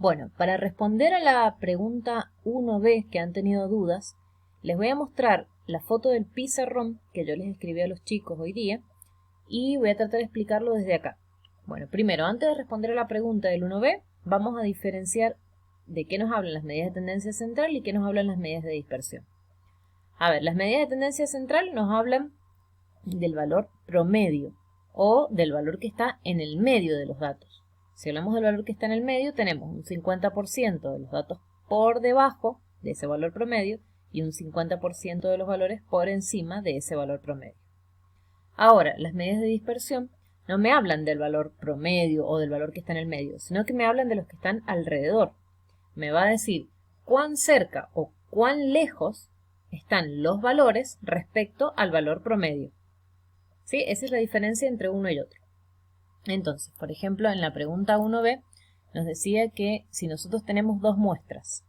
Bueno, para responder a la pregunta 1B que han tenido dudas, les voy a mostrar la foto del pizarrón que yo les escribí a los chicos hoy día y voy a tratar de explicarlo desde acá. Bueno, primero, antes de responder a la pregunta del 1B, vamos a diferenciar de qué nos hablan las medidas de tendencia central y qué nos hablan las medidas de dispersión. A ver, las medidas de tendencia central nos hablan del valor promedio o del valor que está en el medio de los datos. Si hablamos del valor que está en el medio, tenemos un 50% de los datos por debajo de ese valor promedio y un 50% de los valores por encima de ese valor promedio. Ahora, las medidas de dispersión no me hablan del valor promedio o del valor que está en el medio, sino que me hablan de los que están alrededor. Me va a decir cuán cerca o cuán lejos están los valores respecto al valor promedio. ¿Sí? Esa es la diferencia entre uno y otro. Entonces, por ejemplo, en la pregunta 1B nos decía que si nosotros tenemos dos muestras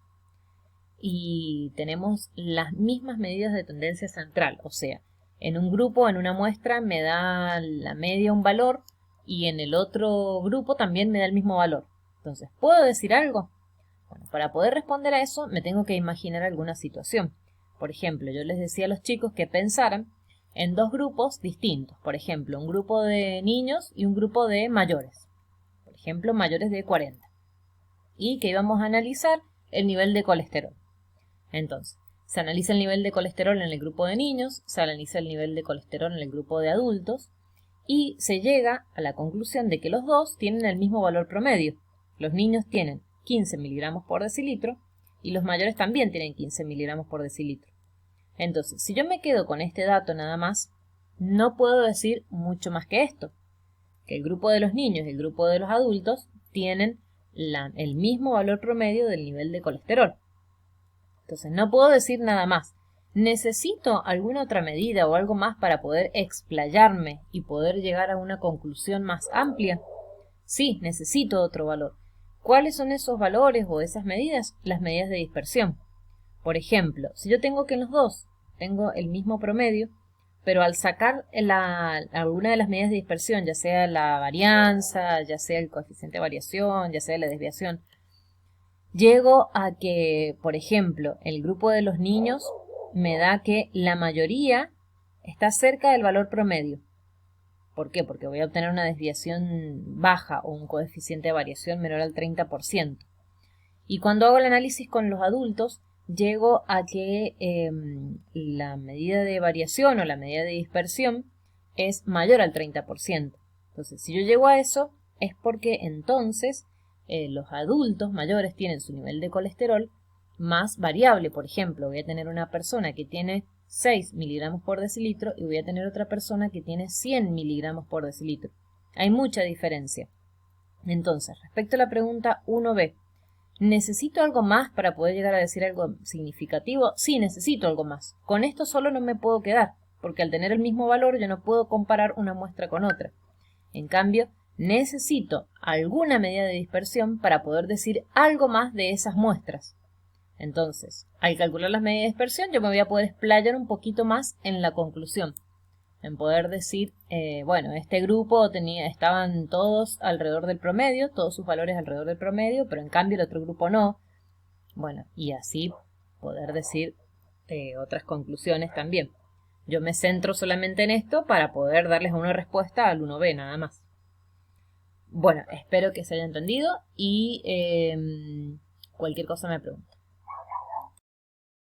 y tenemos las mismas medidas de tendencia central, o sea, en un grupo, en una muestra, me da la media un valor y en el otro grupo también me da el mismo valor. Entonces, ¿puedo decir algo? Bueno, para poder responder a eso me tengo que imaginar alguna situación. Por ejemplo, yo les decía a los chicos que pensaran en dos grupos distintos. Por ejemplo, un grupo de niños y un grupo de mayores. Por ejemplo, mayores de 40. Y que íbamos a analizar el nivel de colesterol. Entonces, se analiza el nivel de colesterol en el grupo de niños, se analiza el nivel de colesterol en el grupo de adultos y se llega a la conclusión de que los dos tienen el mismo valor promedio. Los niños tienen 15 miligramos por decilitro y los mayores también tienen 15 miligramos por decilitro. Entonces, si yo me quedo con este dato nada más, no puedo decir mucho más que esto. Que el grupo de los niños y el grupo de los adultos tienen el mismo valor promedio del nivel de colesterol. Entonces, no puedo decir nada más. ¿Necesito alguna otra medida o algo más para poder explayarme y poder llegar a una conclusión más amplia? Sí, necesito otro valor. ¿Cuáles son esos valores o esas medidas? Las medidas de dispersión. Por ejemplo, si yo tengo que en los dos tengo el mismo promedio, pero al sacar alguna de las medidas de dispersión, ya sea la varianza, ya sea el coeficiente de variación, ya sea la desviación, llego a que, por ejemplo, el grupo de los niños me da que la mayoría está cerca del valor promedio. ¿Por qué? Porque voy a obtener una desviación baja o un coeficiente de variación menor al 30%. Y cuando hago el análisis con los adultos, llego a que la medida de variación o la medida de dispersión es mayor al 30%. Entonces, si yo llego a eso, es porque entonces los adultos mayores tienen su nivel de colesterol más variable. Por ejemplo, voy a tener una persona que tiene 6 miligramos por decilitro y voy a tener otra persona que tiene 100 miligramos por decilitro. Hay mucha diferencia. Entonces, respecto a la pregunta 1B, ¿necesito algo más para poder llegar a decir algo significativo? Sí, necesito algo más. Con esto solo no me puedo quedar, porque al tener el mismo valor yo no puedo comparar una muestra con otra. En cambio, necesito alguna medida de dispersión para poder decir algo más de esas muestras. Entonces, al calcular las medidas de dispersión, yo me voy a poder explayar un poquito más en la conclusión. En poder decir, bueno, este grupo estaban todos alrededor del promedio, todos sus valores alrededor del promedio, pero en cambio el otro grupo no. Bueno, y así poder decir otras conclusiones también. Yo me centro solamente en esto para poder darles una respuesta al 1B nada más. Bueno, espero que se haya entendido y cualquier cosa me pregunta.